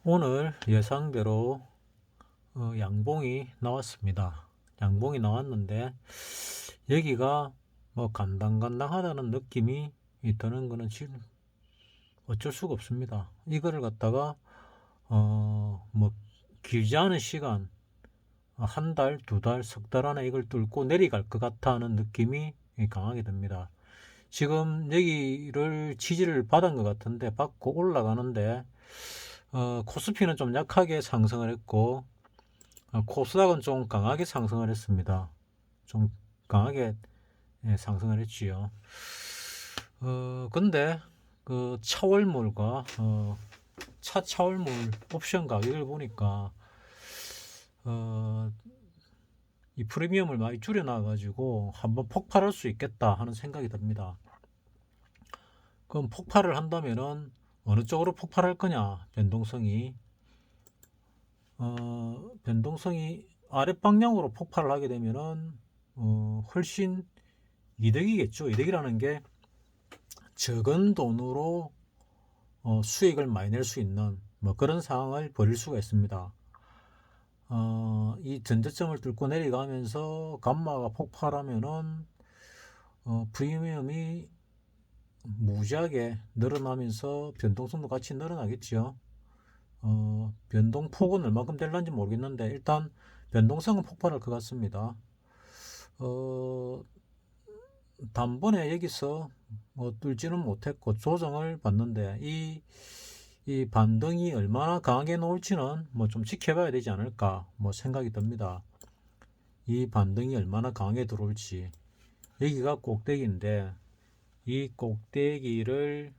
오늘 예상대로 양봉이 나왔습니다. 양봉이 나왔는데 여기가 뭐 간당간당하다는 느낌이 드는 거는 지금 어쩔 수가 없습니다. 이거를 갖다가 뭐 길지 않은 시간, 한 달, 두 달, 석 달 안에 이걸 뚫고 내려갈 것 같다는 느낌이 강하게 듭니다. 지금 여기를 지지를 받은 것 같은데 받고 올라가는데 코스피는 좀 약하게 상승을 했고 코스닥은 좀 강하게 상승을 했습니다. 좀 강하게 상승을 했지요. 근데 그 차월물과 차차월물 옵션 가격을 보니까 이 프리미엄을 많이 줄여놔 가지고 한번 폭발할 수 있겠다 하는 생각이 듭니다. 그럼 폭발을 한다면은 어느 쪽으로 폭발할 거냐? 변동성이 아랫방향으로 폭발을 하게 되면은 훨씬 이득이겠죠. 이득이라는 게 적은 돈으로 수익을 많이 낼 수 있는 뭐 그런 상황을 벌일 수가 있습니다. 이 전저점을 뚫고 내려가면서 감마가 폭발하면은 프리미엄이 무지하게 늘어나면서 변동성도 같이 늘어나겠죠. 변동폭은 얼마큼 될는지 모르겠는데 일단 변동성은 폭발할 것 같습니다. 단번에 여기서 뭐 뚫지는 못했고 조정을 받는데 이 반등이 얼마나 강하게 나올지는 뭐 좀 지켜봐야 되지 않을까 뭐 생각이 듭니다. 이 반등이 얼마나 강하게 들어올지. 여기가 꼭대기인데 이 꼭대기를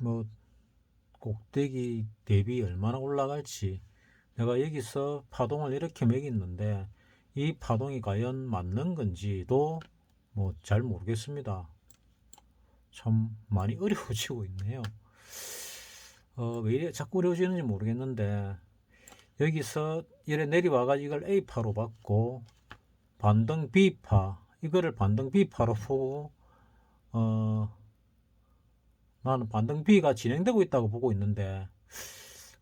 뭐 꼭대기 대비 얼마나 올라갈지, 내가 여기서 파동을 이렇게 매겼는데 이 파동이 과연 맞는 건지도 뭐 잘 모르겠습니다. 참 많이 어려워지고 있네요. 왜 이래 자꾸 어려워지는지 모르겠는데 여기서 이래 내려와가지고 이걸 A파로 받고 반등 B파, 이거를 반등 B파로 보고 나는 반등 B가 진행되고 있다고 보고 있는데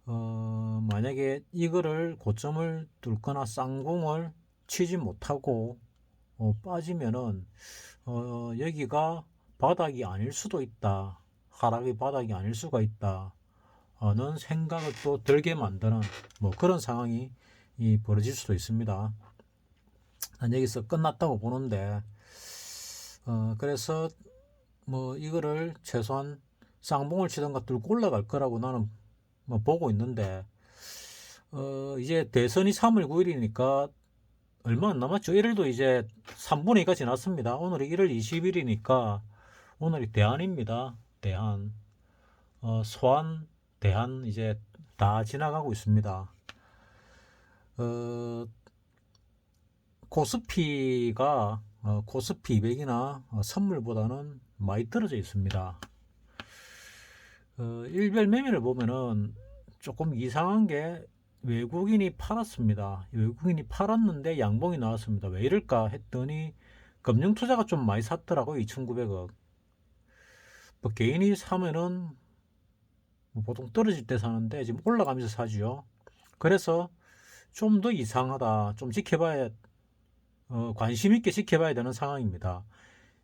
만약에 이거를 고점을 뚫거나 쌍봉을 치지 못하고 빠지면은 여기가 바닥이 아닐 수도 있다. 하락의 바닥이 아닐 수가 있다. 는 생각을 또 들게 만드는 뭐 그런 상황이 벌어질 수도 있습니다. 난 여기서 끝났다고 보는데 그래서 뭐 이거를 최소한 쌍봉을 치던가 뚫고 올라갈 거라고 나는 뭐 보고 있는데 이제 대선이 3월 9일이니까 얼마 안 남았죠. 1일도 이제 3분의 2가 지났습니다. 오늘이 1월 20일이니까 오늘이 대안입니다. 대안. 소환, 대안 이제 다 지나가고 있습니다. 코스피가 코스피 200이나 선물보다는 많이 떨어져 있습니다. 일별 매매를 보면은 조금 이상한 게 외국인이 팔았습니다. 외국인이 팔았는데 양봉이 나왔습니다. 왜 이럴까 했더니 금융투자가 좀 많이 샀더라고요. 2,900억. 뭐 개인이 사면은 뭐 보통 떨어질 때 사는데 지금 올라가면서 사지요. 그래서 좀 더 이상하다. 좀 지켜봐야 관심 있게 지켜봐야 되는 상황입니다.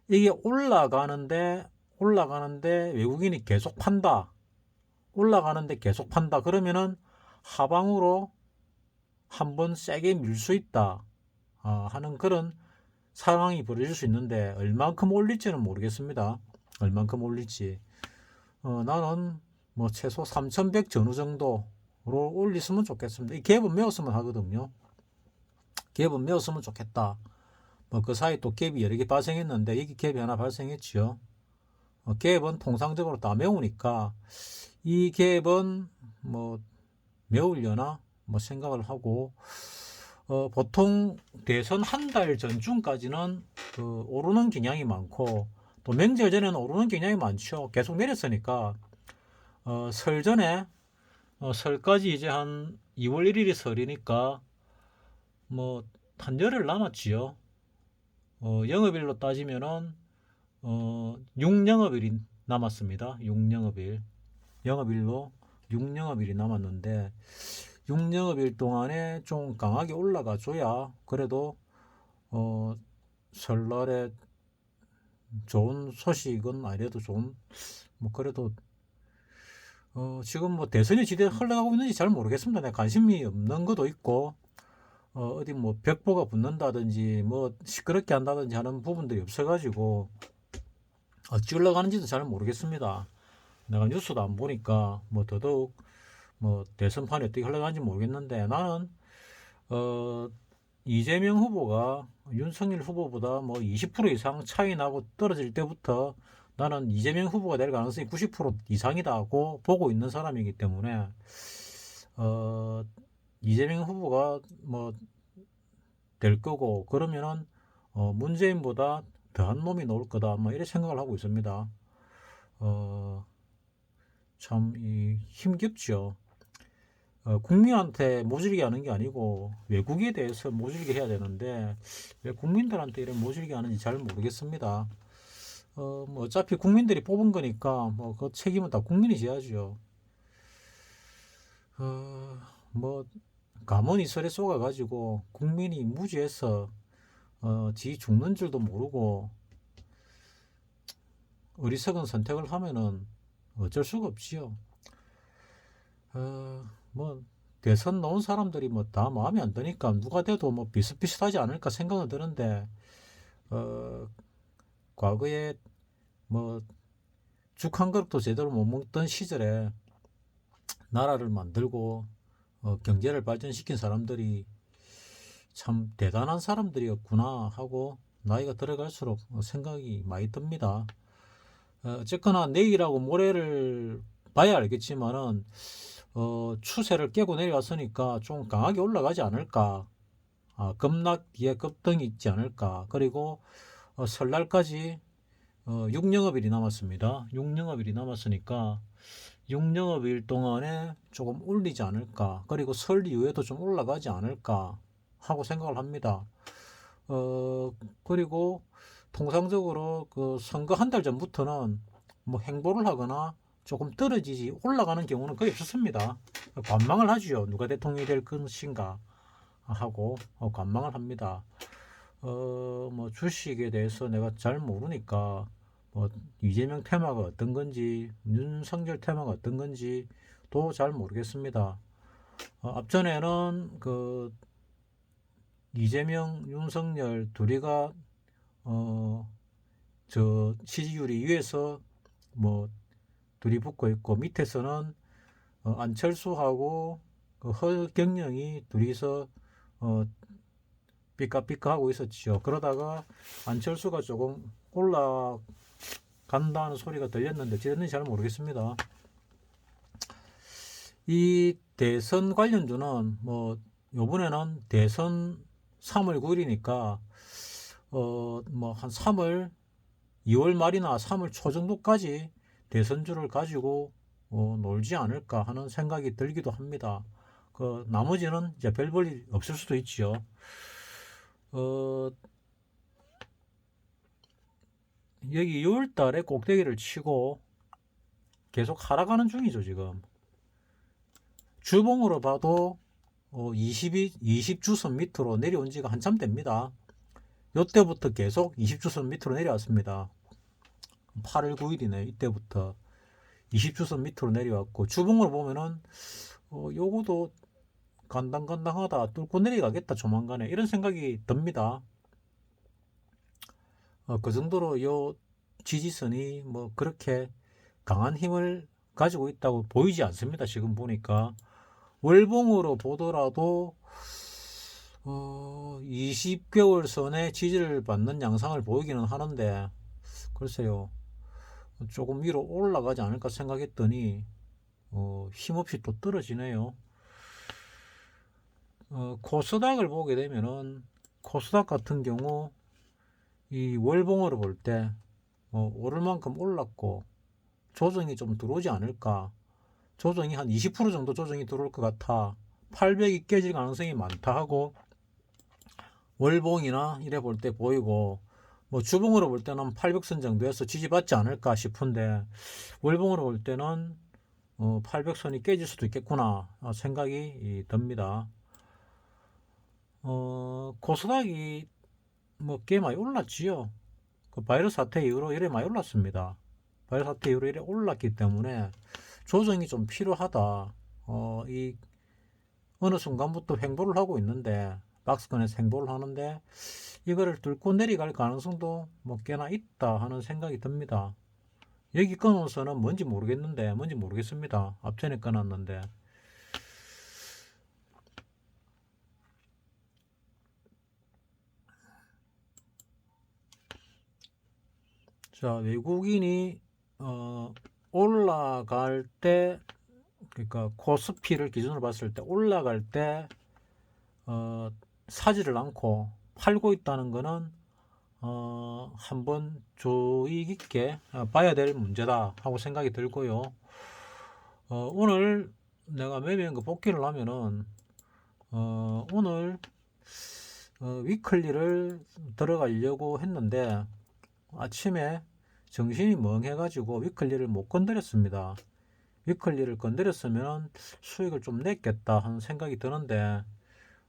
이게 올라가는데 외국인이 계속 판다. 올라가는데 계속 판다. 그러면은 하방으로 한번 세게 밀 수 있다 하는 그런 상황이 벌어질 수 있는데 얼만큼 올릴지는 모르겠습니다. 얼만큼 올릴지. 나는 뭐 최소 3100 전후 정도로 올리으면 좋겠습니다. 이 갭은 메웠으면 하거든요. 갭은 메웠으면 좋겠다. 뭐 그 사이 또 갭이 여러 개 발생했는데 이게 갭이 하나 발생했지요. 갭은 통상적으로 다 메우니까 이 갭은 뭐 메우려나 뭐 생각을 하고 보통 대선 한 달 전쯤까지는 그 오르는 경향이 많고 또 명절 전에는 오르는 경향이 많죠. 계속 내렸으니까 설 전에 설까지 이제 한 2월 1일이 설이니까 뭐 한 열흘 남았지요. 영업일로 따지면은 6영업일이 남았습니다. 6영업일. 영업일로 6영업일이 남았는데 6영업일 동안에 좀 강하게 올라가 줘야 그래도 설날에 좋은 소식은 아니래도 좋은 뭐 그래도 지금 뭐 대선이 지대 흘러가고 있는지 잘 모르겠습니다. 내가 관심이 없는 것도 있고 어디 뭐 벽보가 붙는다든지 뭐 시끄럽게 한다든지 하는 부분들이 없어가지고 어찌 흘러가는지도 잘 모르겠습니다. 내가 뉴스도 안 보니까 뭐 더더욱 뭐 대선판이 어떻게 흘러가는지 모르겠는데 나는 어 이재명 후보가 윤석열 후보보다 뭐 20% 이상 차이 나고 떨어질 때부터 나는 이재명 후보가 될 가능성이 90% 이상이다고 보고 있는 사람이기 때문에 어 이재명 후보가 뭐 될 거고 그러면은 문재인보다 더한 놈이 나올 거다 뭐 이런 생각을 하고 있습니다. 참 힘겹죠. 국민한테 모질게 하는 게 아니고 외국에 대해서 모질게 해야 되는데 왜 국민들한테 이런 모질게 하는지 잘 모르겠습니다. 뭐 어차피 국민들이 뽑은 거니까 뭐 그 책임은 다 국민이 져야죠. 뭐 가문이설에 쏘가가지고 국민이 무지해서 지 죽는 줄도 모르고 어리석은 선택을 하면은 어쩔 수가 없지요. 뭐 대선 나온 사람들이 뭐 다 마음에 안 드니까 누가 돼도 뭐 비슷비슷하지 않을까 생각은 드는데 과거에 뭐 죽 한 그릇도 제대로 못 먹던 시절에 나라를 만들고 경제를 발전시킨 사람들이 참 대단한 사람들이었구나 하고 나이가 들어갈수록 생각이 많이 듭니다. 어쨌거나 내일하고 모레를 봐야 알겠지만은 추세를 깨고 내려왔으니까 좀 강하게 올라가지 않을까. 급락 뒤에 급등이 있지 않을까. 그리고 설날까지 6영업일이 남았습니다. 6영업일이 남았으니까 6영업일 동안에 조금 올리지 않을까. 그리고 설 이후에도 좀 올라가지 않을까 하고 생각을 합니다. 그리고 통상적으로 그 선거 한 달 전부터는 뭐 행보를 하거나 조금 떨어지지 올라가는 경우는 거의 없었습니다. 관망을 하지요. 누가 대통령이 될 것인가 하고 관망을 합니다. 뭐 주식에 대해서 내가 잘 모르니까 뭐 이재명 테마가 어떤 건지 윤석열 테마가 어떤 건지 도 잘 모르겠습니다. 앞전에는 그 이재명, 윤석열 둘이가 저 지지율이 위에서 뭐 둘이 붙고 있고 밑에서는 안철수하고 그 허경영이 둘이서 삐까삐까 하고 있었죠. 그러다가 안철수가 조금 올라간다는 소리가 들렸는데 어찌됐는지 잘 모르겠습니다. 이 대선 관련주는 뭐 요번에는 대선 3월 9일이니까 뭐 한 3월 2월 말이나 3월 초 정도까지 대선주를 가지고 놀지 않을까 하는 생각이 들기도 합니다. 그 나머지는 이제 별 볼 일 없을 수도 있지요. 여기 6월 달에 꼭대기를 치고 계속 하락하는 중이죠, 지금. 주봉으로 봐도 20주선 밑으로 내려온 지가 한참 됩니다. 이때부터 계속 20주선 밑으로 내려왔습니다. 8월 9일이네. 이때부터 20주선 밑으로 내려왔고 주봉으로 보면은 요거도 간당간당하다 뚫고 내려가겠다 조만간에 이런 생각이 듭니다. 그 정도로 요 지지선이 뭐 그렇게 강한 힘을 가지고 있다고 보이지 않습니다. 지금 보니까 월봉으로 보더라도 20개월 선에 지지를 받는 양상을 보이기는 하는데 글쎄요 조금 위로 올라가지 않을까 생각했더니 힘없이 또 떨어지네요. 코스닥을 보게 되면은 코스닥 같은 경우 이 월봉으로 볼 때 오를 만큼 올랐고 조정이 좀 들어오지 않을까. 조정이 한 20% 정도 조정이 들어올 것 같아. 800이 깨질 가능성이 많다 하고 월봉이나 이래 볼 때 보이고 뭐 주봉으로 볼 때는 800선 정도에서 지지받지 않을까 싶은데 월봉으로 볼 때는 800선이 깨질 수도 있겠구나 생각이 듭니다. 코스닥이 뭐 꽤 많이 올랐지요. 그 바이러스 사태 이후로 이래 많이 올랐습니다. 바이러스 사태 이후로 이래 올랐기 때문에 조정이 좀 필요하다. 이 어느 순간부터 횡보를 하고 있는데 박스권에서 횡보를 하는데 이거를 뚫고 내려갈 가능성도 뭐 꽤나 있다 하는 생각이 듭니다. 여기 끊어서는 뭔지 모르겠는데 뭔지 모르겠습니다. 앞전에 끊었는데 자 외국인이 올라갈 때 그러니까 코스피를 기준으로 봤을 때 올라갈 때 사지를 않고 팔고 있다는 거는 한번 주의 깊게 봐야 될 문제다 하고 생각이 들고요. 오늘 내가 매매한 거 복귀를 하면은 오늘 위클리를 들어가려고 했는데 아침에 정신이 멍해가지고 위클리를 못 건드렸습니다. 위클리를 건드렸으면 수익을 좀 냈겠다 하는 생각이 드는데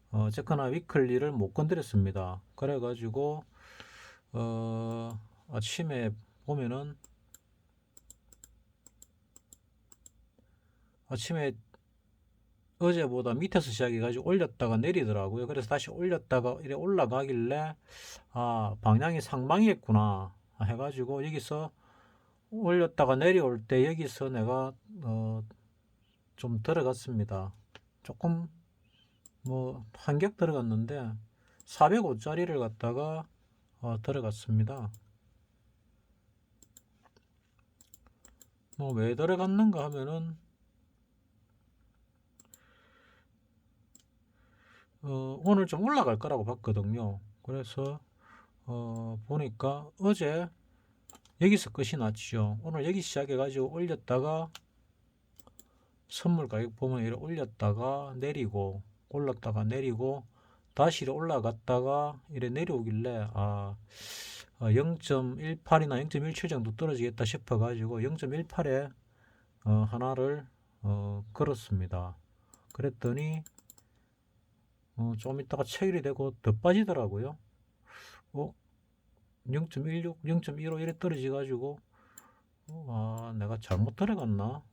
어쨌거나 위클리를 못 건드렸습니다. 그래가지고 아침에 보면은 아침에 어제보다 밑에서 시작해가지고 올렸다가 내리더라고요. 그래서 다시 올렸다가 이래 올라가길래 방향이 상방이었구나 해가지고 여기서 올렸다가 내려올 때 여기서 내가 좀 들어갔습니다. 조금 뭐 한격 들어갔는데 405짜리를 갖다가 들어갔습니다. 뭐 왜 들어갔는가 하면은 오늘 좀 올라갈 거라고 봤거든요. 그래서 보니까 어제 여기서 끝이 났죠. 오늘 여기 시작해 가지고 올렸다가 선물 가격 보면 이렇게 올렸다가 내리고 올랐다가 내리고 다시 올라갔다가 이래 내려오길래 0.18이나 0.17 정도 떨어지겠다 싶어 가지고 0.18에 하나를 걸었습니다. 그랬더니 좀 있다가 체결이 되고 더 빠지더라고요. 0.16, 0.15 이래 떨어지 가지고 내가 잘못 들어갔나?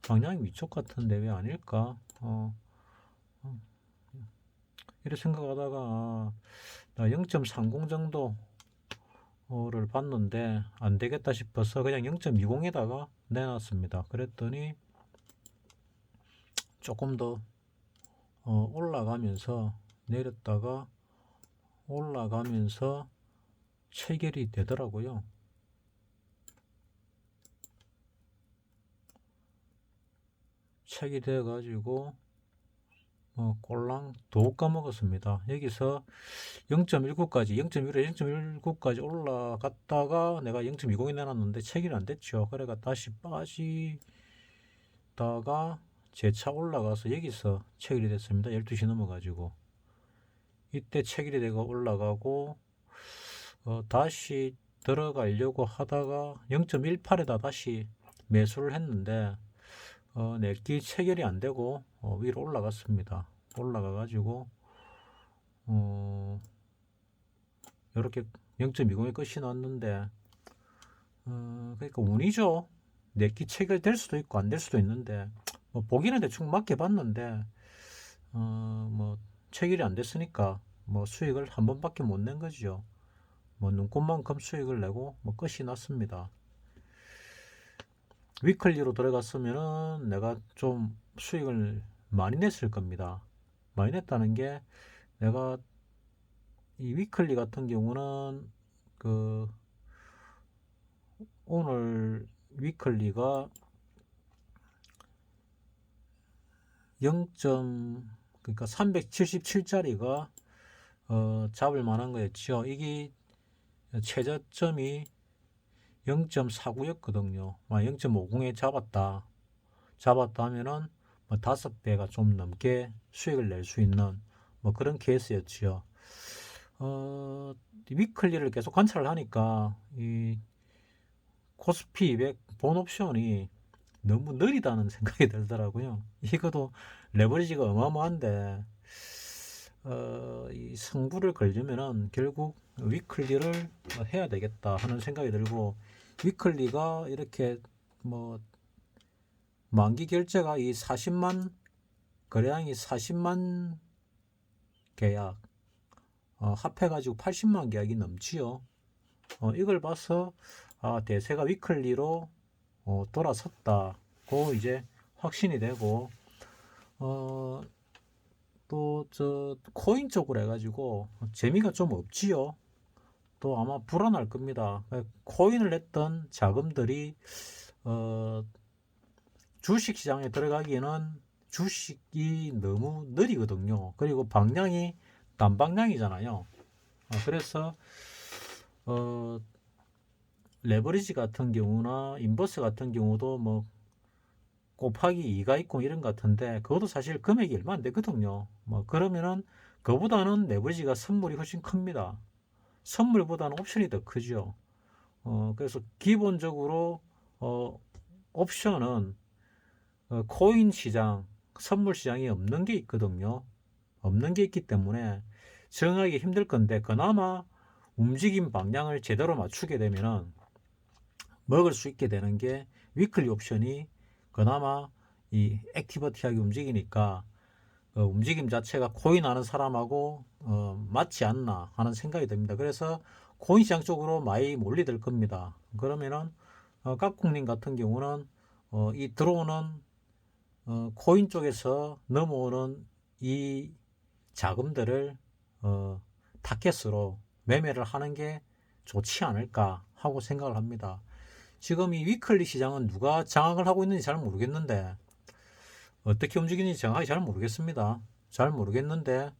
방향이 위쪽 같은데 왜 아닐까? 이래 생각하다가 나 0.30 정도를 봤는데 안 되겠다 싶어서 그냥 0.20에다가 내놨습니다. 그랬더니 조금 더 올라가면서 내렸다가 올라가면서 체결이 되더라고요. 체결이 돼 가지고 꼴랑 도 까먹었습니다. 여기서 0.19까지 0.15, 0.19까지 올라갔다가 내가 0.20에 내놨는데 체결이 안 됐죠. 그래가 다시 빠지다가 재차 올라가서 여기서 체결이 됐습니다. 12시 넘어가지고 이때 체결이 되고 올라가고 다시 들어가려고 하다가 0.18에다 다시 매수를 했는데 내기 체결이 안 되고 위로 올라갔습니다. 올라가 가지고 이렇게 0.20에 끝이 났는데 그러니까 운이죠. 내기 체결될 수도 있고 안 될 수도 있는데 뭐 보기는 대충 맞게 봤는데 뭐 체결이 안 됐으니까 뭐 수익을 한 번밖에 못 낸 거죠. 뭐 눈꽃만큼 수익을 내고 뭐 끝이 났습니다. 위클리로 들어갔으면은 내가 좀 수익을 많이 냈을 겁니다. 많이 냈다는 게 내가 이 위클리 같은 경우는 그 오늘 위클리가 0. 그러니까 377짜리가 잡을 만한 거였죠. 이게 최저점이 0.49였거든요. 0.50에 잡았다 하면은 뭐 5배가 좀 넘게 수익을 낼 수 있는 뭐 그런 케이스였지요. 위클리를 계속 관찰을 하니까 이 코스피 200 본 옵션이 너무 느리다는 생각이 들더라고요. 이것도 레버리지가 어마어마한데 이 승부를 걸려면은 결국 위클리를 해야 되겠다 하는 생각이 들고, 위클리가 이렇게 뭐 만기 결제가 이 40만 거래량이 40만 계약 합해가지고 80만 계약이 넘지요. 이걸 봐서 대세가 위클리로 돌아섰다고 이제 확신이 되고, 또 저 코인 쪽으로 해가지고 재미가 좀 없지요. 또 아마 불안할 겁니다. 코인을 냈던 자금들이 주식 시장에 들어가기에는 주식이 너무 느리거든요. 그리고 방향이 단방향이잖아요. 그래서 레버리지 같은 경우나 인버스 같은 경우도 뭐 곱하기 2가 있고 이런 것 같은데, 그것도 사실 금액이 얼마 안 되거든요. 뭐 그러면은 그보다는 레버리지가 선물이 훨씬 큽니다. 선물보다는 옵션이 더 크죠. 그래서 기본적으로 옵션은 코인 시장, 선물 시장이 없는 게 있거든요. 없는 게 있기 때문에 정하기 힘들 건데, 그나마 움직임 방향을 제대로 맞추게 되면은 먹을 수 있게 되는 게 위클리 옵션이 그나마 이 액티버티하게 움직이니까 움직임 자체가 코인 하는 사람하고 맞지 않나 하는 생각이 듭니다. 그래서 코인 시장 쪽으로 많이 몰리들 겁니다. 그러면은 깍꿍님 같은 경우는 이 들어오는 코인 쪽에서 넘어오는 이 자금들을 타켓으로 매매를 하는 게 좋지 않을까 하고 생각을 합니다. 지금 이 위클리 시장은 누가 장악을 하고 있는지 잘 모르겠는데, 어떻게 움직이는지 정확히 잘 모르겠습니다. 잘 모르겠는데,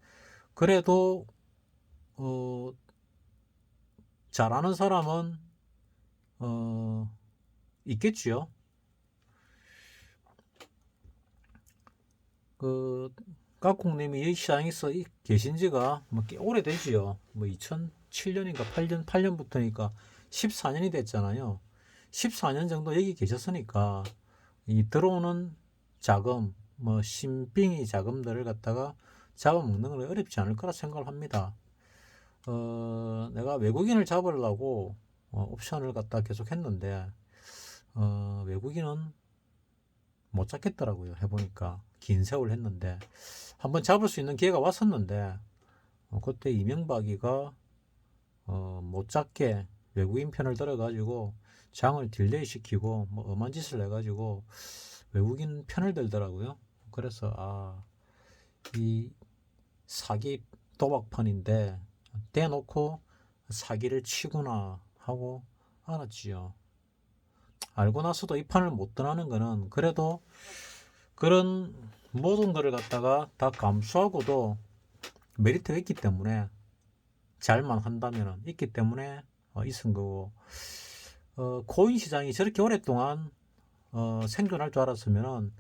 그래도 어, 잘 아는 사람은 있겠지요. 그 깍꿍님이 이 시장에서 계신 지가 뭐꽤 오래되지요. 뭐 2007년인가 8년부터니까 14년이 됐잖아요. 14년 정도 여기 계셨으니까 이 들어오는 자금, 뭐 신빙이 자금들을 갖다가 잡아먹는 건 어렵지 않을 거라 생각을 합니다. 내가 외국인을 잡으려고 옵션을 갖다 계속 했는데 외국인은 못 잡겠더라고요. 해보니까 긴 세월 했는데 한번 잡을 수 있는 기회가 왔었는데 그때 이명박이가 못 잡게 외국인 편을 들어가지고 장을 딜레이 시키고 뭐 엄한 짓을 해가지고 외국인 편을 들더라고요. 그래서 이 사기 도박판인데 대놓고 사기를 치구나 하고 알았지요. 알고 나서도 이 판을 못 떠나는 거는, 그래도 그런 모든 거를 갖다가 다 감수하고도 메리트가 있기 때문에, 잘만 한다면 있기 때문에 있은 거고, 코인 시장이 저렇게 오랫동안 생존할 줄 알았으면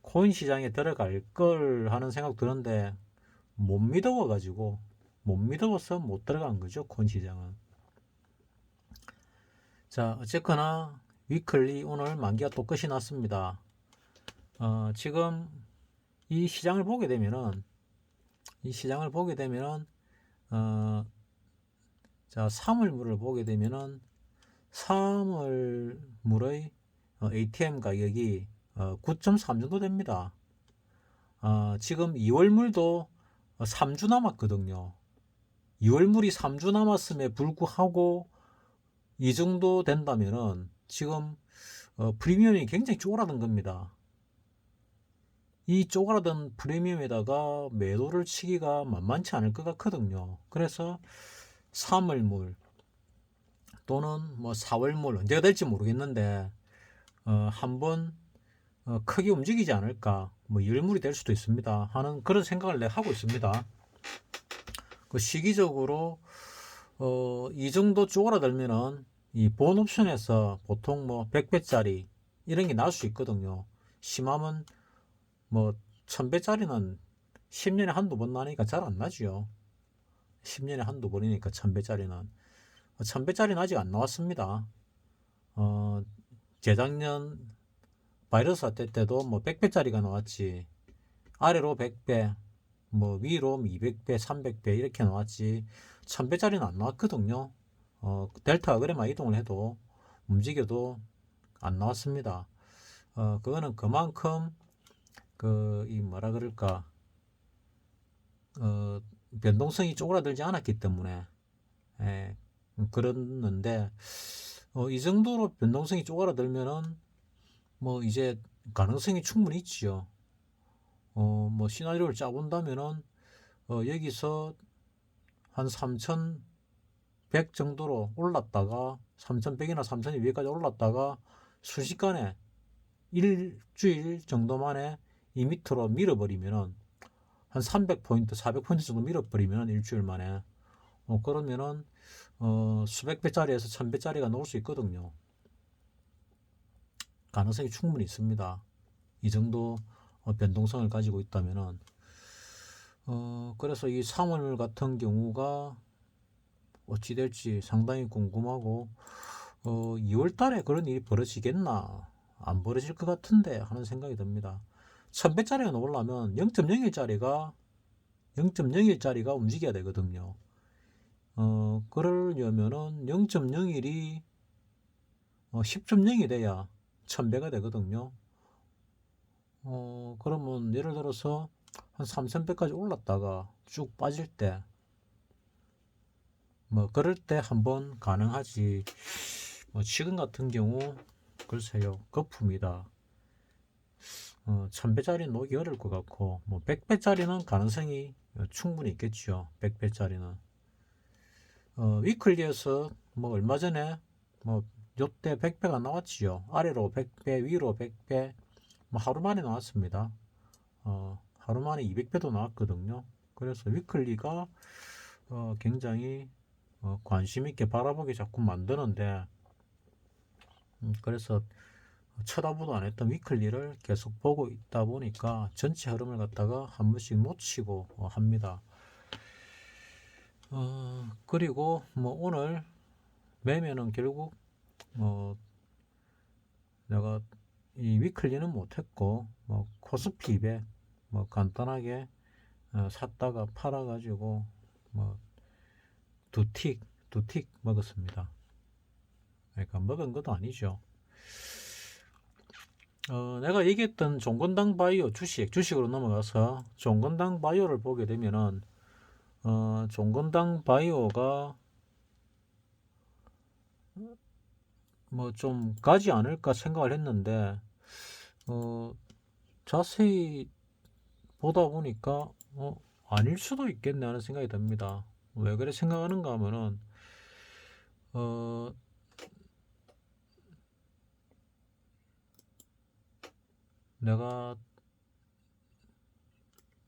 코인 시장에 들어갈 걸 하는 생각 드는데, 못 믿어가지고 못 믿어서 못 들어간 거죠, 코인 시장은. 자, 어쨌거나 위클리 오늘 만기가 또 끝이 났습니다. 지금 이 시장을 보게 되면은 자, 사물물을 보게 되면은 사물물의 ATM 가격이 9.3 정도 됩니다. 지금 2월물도 3주 남았거든요. 2월물이 3주 남았음에 불구하고 이 정도 된다면은 지금 프리미엄이 굉장히 쪼그라든 겁니다. 이 쪼그라든 프리미엄에다가 매도를 치기가 만만치 않을 것 같거든요. 그래서 3월물 또는 뭐 4월물 언제가 될지 모르겠는데 한번 크게 움직이지 않을까, 뭐 열물이 될 수도 있습니다 하는 그런 생각을 내가 하고 있습니다. 그 시기적으로 이 정도 쪼그라들면은 이 본 옵션에서 보통 뭐 100배짜리 이런 게 나올 수 있거든요. 심하면 뭐 1000배짜리는 10년에 한두 번 나니까 잘 안 나지요. 10년에 한두 번이니까 1000배짜리는 1000배짜리는 아직 안 나왔습니다. 재작년 바이러스 사태 때도 뭐 100배짜리가 나왔지. 아래로 100배, 뭐 위로 200배, 300배 이렇게 나왔지. 1000배짜리는 안 나왔거든요. 델타가 그래만 이동을 해도 움직여도 안 나왔습니다. 그거는 그만큼 이 뭐라 그럴까, 변동성이 쪼그라들지 않았기 때문에, 예, 그랬는데, 이 정도로 변동성이 쪼그라들면은 뭐 이제 가능성이 충분히 있지요. 뭐 시나리오를 짜본다면은 여기서 한 3100 정도로 올랐다가 3100이나 3200까지 올랐다가 순식간에 일주일 정도 만에 이 밑으로 밀어버리면은 한 300포인트, 400포인트 정도 밀어버리면 일주일 만에 그러면은 수백 배짜리에서 1000배짜리가 나올 수 있거든요. 가능성이 충분히 있습니다. 이 정도 변동성을 가지고 있다면은 그래서 이 3월 같은 경우가 어찌 될지 상당히 궁금하고 2월 달에 그런 일이 벌어지겠나, 안 벌어질 것 같은데 하는 생각이 듭니다. 1000배짜리가 나오려면 0.01짜리가 움직여야 되거든요. 그러려면은 0.01이 10.0이 돼야 1000배가 되거든요. 그러면 예를 들어서 한 3000배까지 올랐다가 쭉 빠질 때, 뭐 그럴 때 한번 가능하지. 뭐 지금 같은 경우 글쎄요, 거품이다. 1000배짜리는 놓기 어려울 것 같고, 뭐 100배짜리는 가능성이 충분히 있겠죠. 100배짜리는 위클리에서 뭐 얼마 전에 뭐 요때 100배가 나왔지요. 아래로 100배, 위로 100배, 뭐 하루 만에 나왔습니다. 하루 만에 200배도 나왔거든요. 그래서 위클리가 굉장히 관심 있게 바라보게 자꾸 만드는데, 그래서 쳐다보도 안 했던 위클리를 계속 보고 있다 보니까 전체 흐름을 갖다가 한 번씩 놓치고 합니다. 그리고 뭐 오늘 매매는 결국 내가 이 위클리는 못했고, 뭐 코스피 200 뭐 간단하게 샀다가 팔아가지고 뭐 두 틱 먹었습니다. 그러니까 먹은 것도 아니죠. 내가 얘기했던 종건당 바이오 주식으로 넘어가서 종건당 바이오를 보게 되면은 종건당 바이오가 뭐 좀 가지 않을까 생각을 했는데 자세히 보다 보니까 아닐 수도 있겠네 하는 생각이 듭니다. 왜 그래 생각하는가 하면은 내가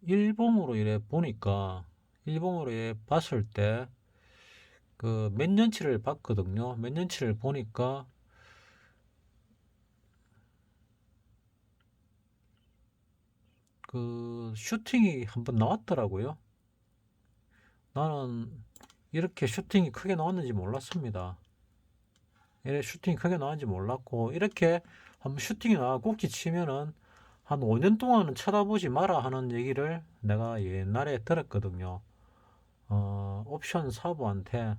일봉으로 이래 보니까, 일봉으로 이래 봤을 때 그 몇 년치를 봤거든요. 몇 년치를 보니까 그 슈팅이 한번 나왔더라고요. 나는 이렇게 슈팅이 크게 나왔는지 몰랐습니다. 이렇게 슈팅이 크게 나왔는지 몰랐고, 이렇게 한번 슈팅이 나와 꼭지 치면은 한 5년 동안은 쳐다보지 마라 하는 얘기를 내가 옛날에 들었거든요. 옵션 사부한테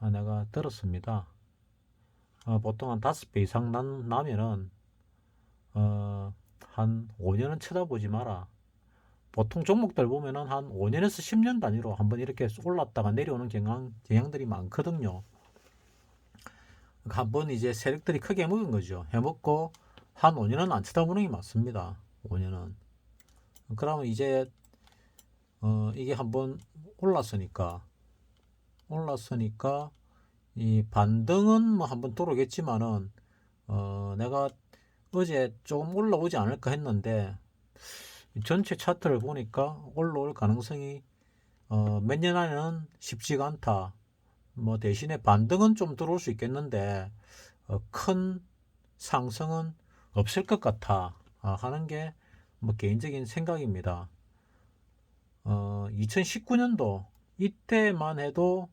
내가 들었습니다. 보통 한 5배 이상 나면은 한 5년은 쳐다보지 마라. 보통 종목들 보면은 한 5년에서 10년 단위로 한번 이렇게 올랐다가 내려오는 경향들이 많거든요. 한번 이제 세력들이 크게 먹은 거죠. 해먹고 한 5년은 안 쳐다보는 게 맞습니다. 5년은. 그러면 이제 이게 한번 올랐으니까 이 반등은 뭐 한번 들어오겠지만은 내가 어제 조금 올라오지 않을까 했는데 전체 차트를 보니까 올라올 가능성이 몇 년 안에는 쉽지가 않다. 뭐 대신에 반등은 좀 들어올 수 있겠는데 큰 상승은 없을 것 같아 하는 게 뭐 개인적인 생각입니다. 2019년도 이때만 해도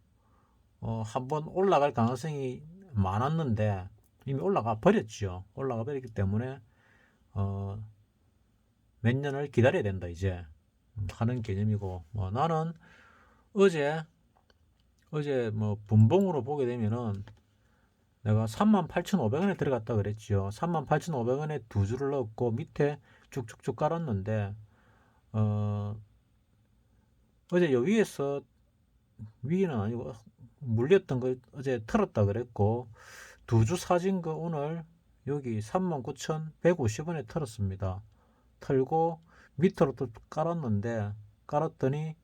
한번 올라갈 가능성이 많았는데 이미 올라가 버렸죠. 올라가 버렸기 때문에 몇 년을 기다려야 된다 이제 하는 개념이고, 뭐 나는 어제 뭐 분봉으로 보게 되면은 내가 38,500원에 들어갔다 그랬죠. 38,500원에 두 줄을 넣었고 밑에 쭉쭉쭉 깔았는데, 어제 요 위에서, 위는 아니고 물렸던 거 어제 털었다 그랬고, 두 주 사진 거 오늘 여기 39,150원에 털었습니다. 털고 밑으로 또 깔았는데, 깔았더니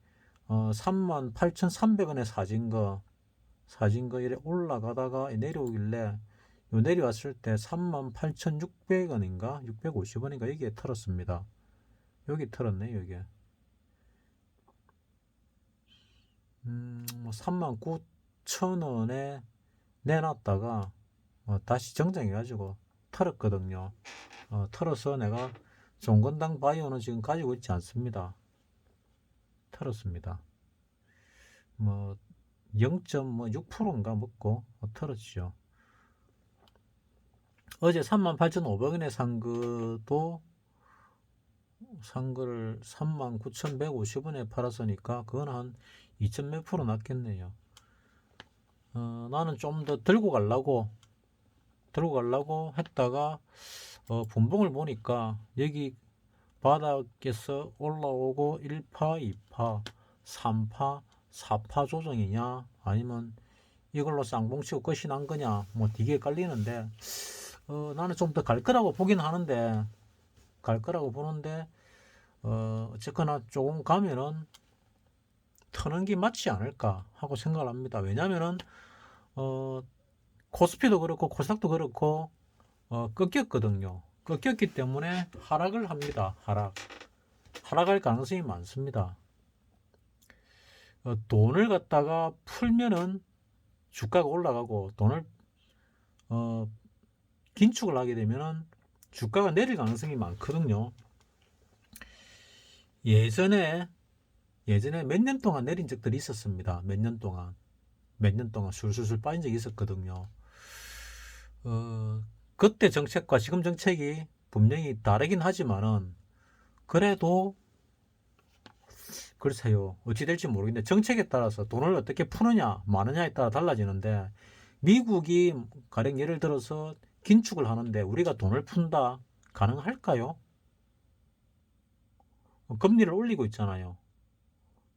38,300원에 사진 거 이래 올라가다가 내려오길래, 요 내려왔을 때 38,600원인가 650원인가 여기에 털었습니다. 여기 털었네 여기. 39,000원에 내놨다가 다시 정정해가지고 털었거든요. 털어서 내가 종건당 바이오는 지금 가지고 있지 않습니다. 털었습니다. 뭐 0.6%인가 먹고 털었죠. 어제 38,500원에 산 거를 39,150원에 팔았으니까 그건 한 2점 몇 프로 났겠네요. 나는 좀 더 들고 가려고 했다가 분봉을 보니까 여기 바닥에서 올라오고 1파, 2파, 3파, 4파 조정이냐 아니면 이걸로 쌍봉치고 끝이 난 거냐 뭐 되게 깔리는데, 나는 좀 더 갈 거라고 보긴 하는데, 어쨌거나 조금 가면은 터는 게 맞지 않을까 하고 생각을 합니다. 왜냐면은 코스피도 그렇고 코스닥도 그렇고 꺾였거든요. 꺾였기 때문에 하락을 합니다. 하락할 가능성이 많습니다. 돈을 갖다가 풀면은 주가가 올라가고, 돈을 긴축을 하게 되면은 주가가 내릴 가능성이 많거든요. 예전에 몇 년 동안 내린 적들이 있었습니다. 몇 년 동안 술술술 빠진 적이 있었거든요. 그때 정책과 지금 정책이 분명히 다르긴 하지만은, 그래도 글쎄요 어찌 될지 모르겠는데, 정책에 따라서 돈을 어떻게 푸느냐 마느냐에 따라 달라지는데, 미국이 가령 예를 들어서 긴축을 하는데 우리가 돈을 푼다 가능할까요? 금리를 올리고 있잖아요.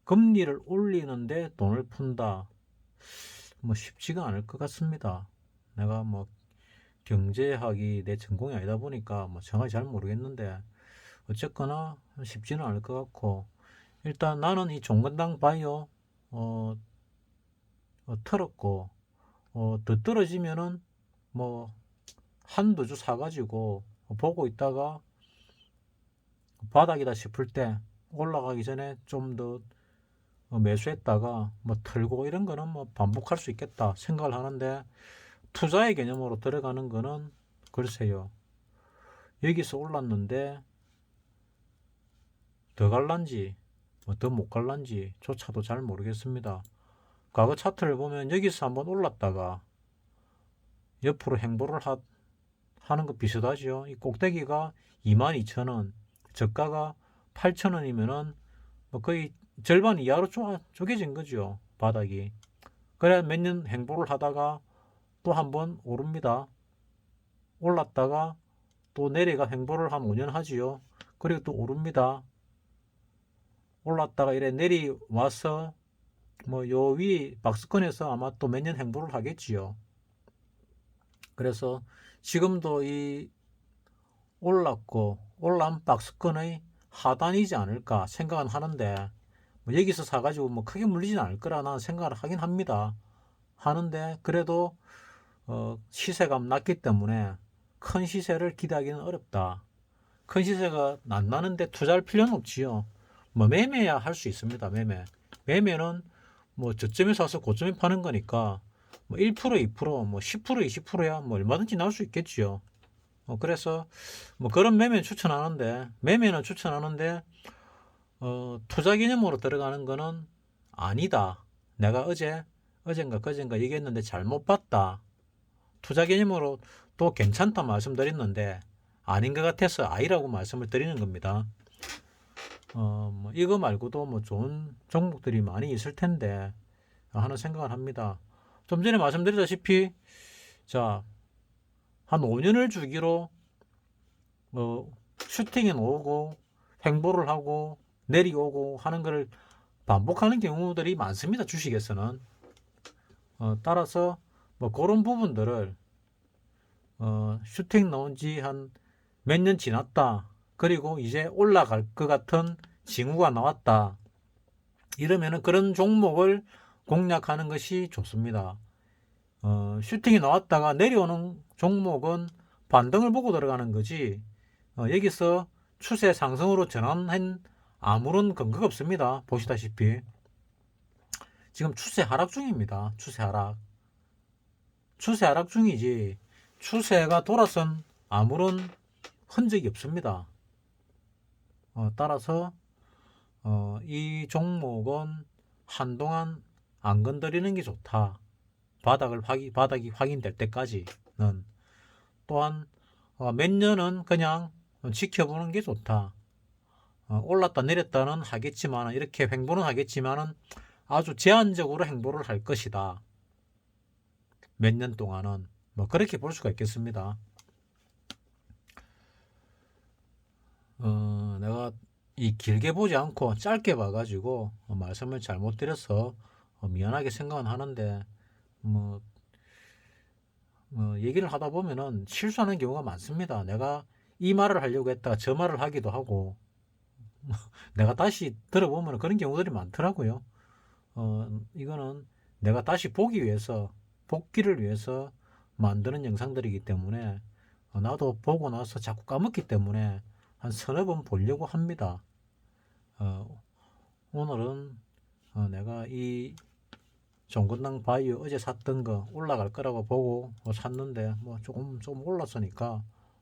금리를 올리는데 돈을 푼다, 뭐 쉽지가 않을 것 같습니다. 내가 뭐 경제학이 내 전공이 아니다 보니까 뭐 정확히 잘 모르겠는데, 어쨌거나 쉽지는 않을 것 같고, 일단 나는 이 종건당 바이오 털었고, 더 떨어지면은 뭐 한두 주 사가지고 보고 있다가 바닥이다 싶을 때 올라가기 전에 좀 더 매수했다가 뭐 털고, 이런 거는 뭐 반복할 수 있겠다 생각을 하는데, 투자의 개념으로 들어가는 거는 글쎄요 여기서 올랐는데 더 갈란지 더 못 갈란지 조차도 잘 모르겠습니다. 과거 차트를 보면 여기서 한번 올랐다가 옆으로 행보를 하는 거 비슷하죠. 이 꼭대기가 22,000원, 저가가 8,000원이면은 뭐 거의 절반 이하로 쪼개진 거죠, 바닥이. 그래 몇 년 행보를 하다가 또 한번 오릅니다. 올랐다가 또 내려가 행보를 한 5년 하지요. 그리고 또 오릅니다. 올랐다가 이래 내려와서 뭐 요 위 박스권에서 아마 또 몇 년 행보를 하겠지요. 그래서 지금도 이 올란 박스권의 하단이지 않을까 생각은 하는데, 뭐 여기서 사가지고 뭐 크게 물리진 않을 거라 나는 생각을 하긴 합니다. 하는데 그래도 시세가 낮기 때문에 큰 시세를 기대하기는 어렵다. 큰 시세가 안 나는데 투자할 필요는 없지요. 뭐 매매야 할 수 있습니다. 매매는 뭐 저점에 사서 고점에 파는 거니까 뭐 1%, 2%, 뭐 10%, 20%야 뭐 얼마든지 나올 수 있겠지요. 그래서 뭐 그런 매매는 추천하는데 투자 개념으로 들어가는 거는 아니다. 내가 어젠가 그젠가 얘기했는데 잘못 봤다. 투자 개념으로 또 괜찮다 말씀드렸는데 아닌 것 같아서 아니라고 말씀을 드리는 겁니다. 뭐 이거 말고도 뭐 좋은 종목들이 많이 있을 텐데 하는 생각을 합니다. 좀 전에 말씀드렸다시피 자, 한 5년을 주기로 슈팅에 놓고 횡보를 하고 내려오고 하는 것을 반복하는 경우들이 많습니다. 주식에서는. 따라서 뭐 그런 부분들을 슈팅 넣은 지 한 몇 년 지났다. 그리고 이제 올라갈 것 같은 징후가 나왔다. 이러면은 그런 종목을 공략하는 것이 좋습니다. 슈팅이 나왔다가 내려오는 종목은 반등을 보고 들어가는 거지. 여기서 추세 상승으로 전환한 아무런 근거가 없습니다. 보시다시피 지금 추세 하락 중입니다. 추세 하락. 추세 하락 중이지 추세가 돌아선 아무런 흔적이 없습니다. 따라서 이 종목은 한동안 안 건드리는 게 좋다. 바닥이 확인될 때까지는. 또한 몇 년은 그냥 지켜보는 게 좋다. 올랐다 내렸다는 하겠지만 이렇게 횡보는 하겠지만은 아주 제한적으로 행보를 할 것이다. 몇 년 동안은 뭐 그렇게 볼 수가 있겠습니다. 내가 이 길게 보지 않고 짧게 봐가지고 말씀을 잘못 드려서 미안하게 생각은 하는데 뭐 얘기를 하다 보면은 실수하는 경우가 많습니다. 내가 이 말을 하려고 했다가 저 말을 하기도 하고 내가 다시 들어보면 그런 경우들이 많더라고요. 이거는 내가 다시 보기 위해서 복기를 위해서 만드는 영상들이기 때문에 나도 보고 나서 자꾸 까먹기 때문에 한 서너 번 보려고 합니다. 오늘은 내가 이 종근당 바이오 어제 샀던 거 올라갈 거라고 보고 샀는데 뭐 조금 올랐으니까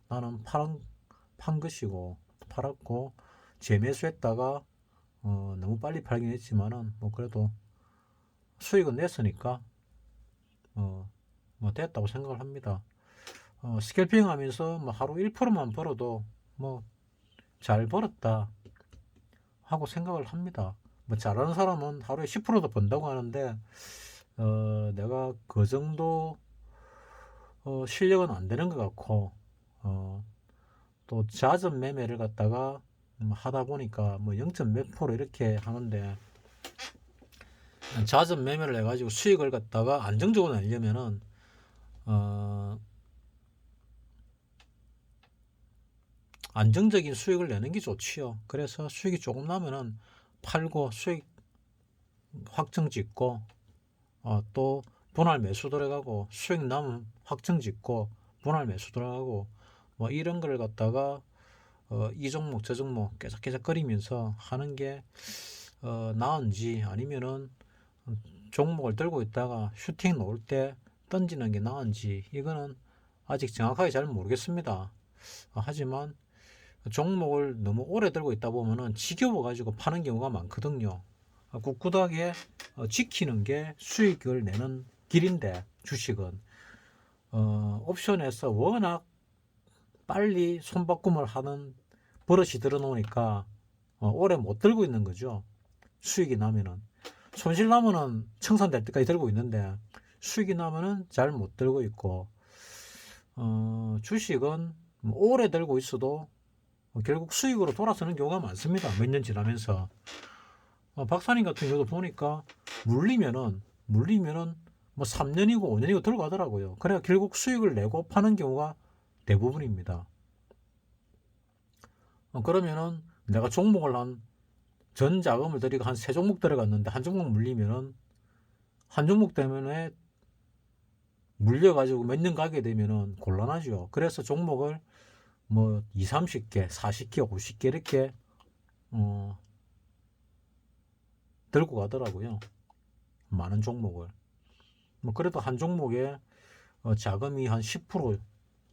나는 판 것이고 팔았고 재매수했다가 너무 빨리 팔긴 했지만은 뭐 그래도 수익은 냈으니까 뭐 됐다고 생각을 합니다. 스캘핑 하면서 뭐 하루 1%만 벌어도 뭐 잘 벌었다 하고 생각을 합니다. 뭐 잘하는 사람은 하루에 10%도 번다고 하는데 내가 그 정도 실력은 안 되는 것 같고 또 자전 매매를 갖다가 하다 보니까 뭐 0. 몇 프로 이렇게 하는데 자전 매매를 해가지고 수익을 갖다가 안정적으로 내려면은 안정적인 수익을 내는 게 좋지요. 그래서 수익이 조금 나면은 팔고 수익 확정 짓고 또 분할 매수 들어가고 수익 나면 확정 짓고 분할 매수 들어가고 뭐 이런 걸 갖다가 이 종목 저 종목 깨작깨작거리면서 하는 게 나은지 아니면은 종목을 들고 있다가 슈팅 놓을 때 던지는 게 나은지 이거는 아직 정확하게 잘 모르겠습니다. 하지만 종목을 너무 오래 들고 있다 보면은 지겨워 가지고 파는 경우가 많거든요. 꿋꿋하게 지키는 게 수익을 내는 길인데 주식은 옵션에서 워낙 빨리 손바꿈을 하는 버릇이 들어놓으니까 오래 못 들고 있는 거죠. 수익이 나면은 손실 나면은 청산될 때까지 들고 있는데 수익이 나면은 잘 못 들고 있고 주식은 뭐 오래 들고 있어도 결국 수익으로 돌아서는 경우가 많습니다. 몇 년 지나면서 박사님 같은 경우도 보니까 물리면은 뭐 3년이고 5년이고 들고 가더라고요. 그래야 결국 수익을 내고 파는 경우가 대부분입니다. 그러면은 내가 종목을 전 자금을 들이고 한 세 종목 들어갔는데 한 종목 물리면은 한 종목 때문에 물려가지고 몇 년 가게 되면은 곤란하죠. 그래서 종목을 뭐 2, 30개, 40개, 50개 이렇게 들고 가더라고요. 많은 종목을. 뭐 그래도 한 종목에 자금이 한 10%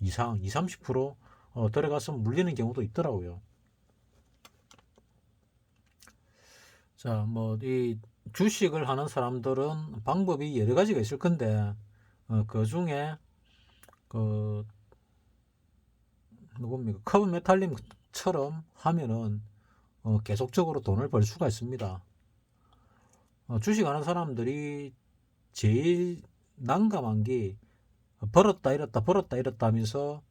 이상, 2, 30% 들어가서 물리는 경우도 있더라고요. 자, 뭐 이 주식을 하는 사람들은 방법이 여러 가지가 있을 건데 그 중에 그 누굽니까? 커브메탈님처럼 하면은 계속적으로 돈을 벌 수가 있습니다. 주식하는 사람들이 제일 난감한 게 벌었다 잃었다 벌었다 잃었다 하면서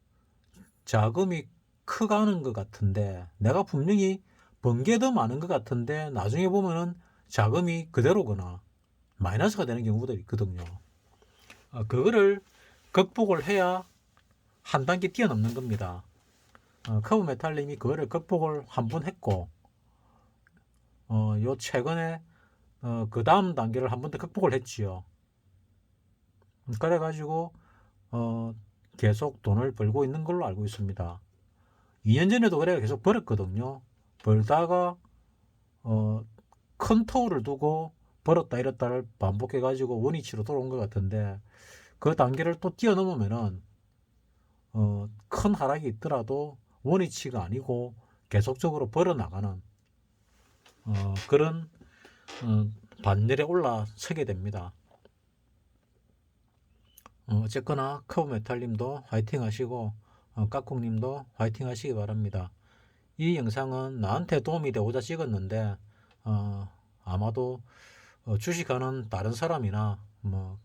자금이 커가는 것 같은데, 내가 분명히 번 게 더 많은 것 같은데 나중에 보면은 자금이 그대로거나 마이너스가 되는 경우도 있거든요. 그거를 극복을 해야 한 단계 뛰어넘는 겁니다. 커브메탈님이 그거를 극복을 한 번 했고, 요 최근에 그 다음 단계를 한 번 더 극복을 했지요. 그래가지고 계속 돈을 벌고 있는 걸로 알고 있습니다. 2년 전에도 그래가 계속 벌었거든요. 벌다가 큰 터울을 두고 벌었다 잃었다를 반복해가지고 원위치로 돌아온 것 같은데, 그 단계를 또 뛰어넘으면은 큰 하락이 있더라도 원위치가 아니고 계속적으로 벌어나가는 그런 반열에 올라서게 됩니다. 어쨌거나 커브메탈님도 화이팅 하시고 까꿍님도 화이팅 하시기 바랍니다. 이 영상은 나한테 도움이 되고자 찍었는데 아마도 주식하는 다른 사람이나 뭐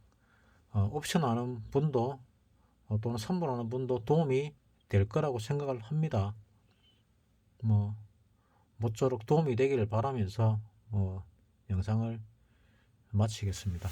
옵션 하는 분도 또는 선물하는 분도 도움이 될 거라고 생각을 합니다. 뭐 모쪼록 도움이 되기를 바라면서 영상을 마치겠습니다.